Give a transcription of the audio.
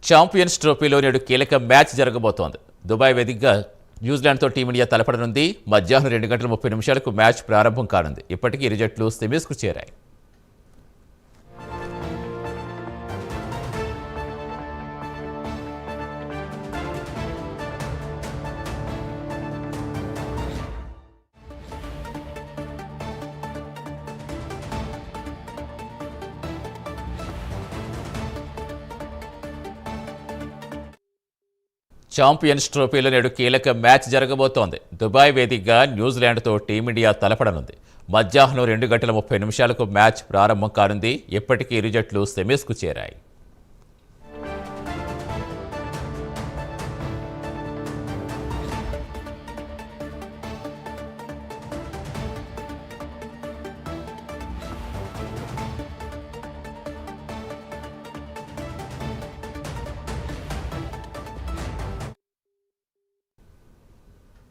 Champions ట్రోఫీలో నేడు కీలక మ్యాచ్ జరగబోతోంది. దుబాయ్ వేదికగా న్యూజిలాండ్తో టీమిండియా తలపడనుంది. మధ్యాహ్నం 2:30 మ్యాచ్ ప్రారంభం కానుంది. ఇప్పటికీ ఇరు జట్లు సెమీస్కు చేరాయి. ఛాంపియన్స్ ట్రోఫీలో నేడు కీలక మ్యాచ్ జరగబోతోంది. దుబాయ్ వేదికగా న్యూజిలాండ్తో టీమిండియా తలపడనుంది. మధ్యాహ్నం 2:30 మ్యాచ్ ప్రారంభం కానుంది. ఇప్పటికీ ఇరు జట్లు సెమీస్కు చేరాయి.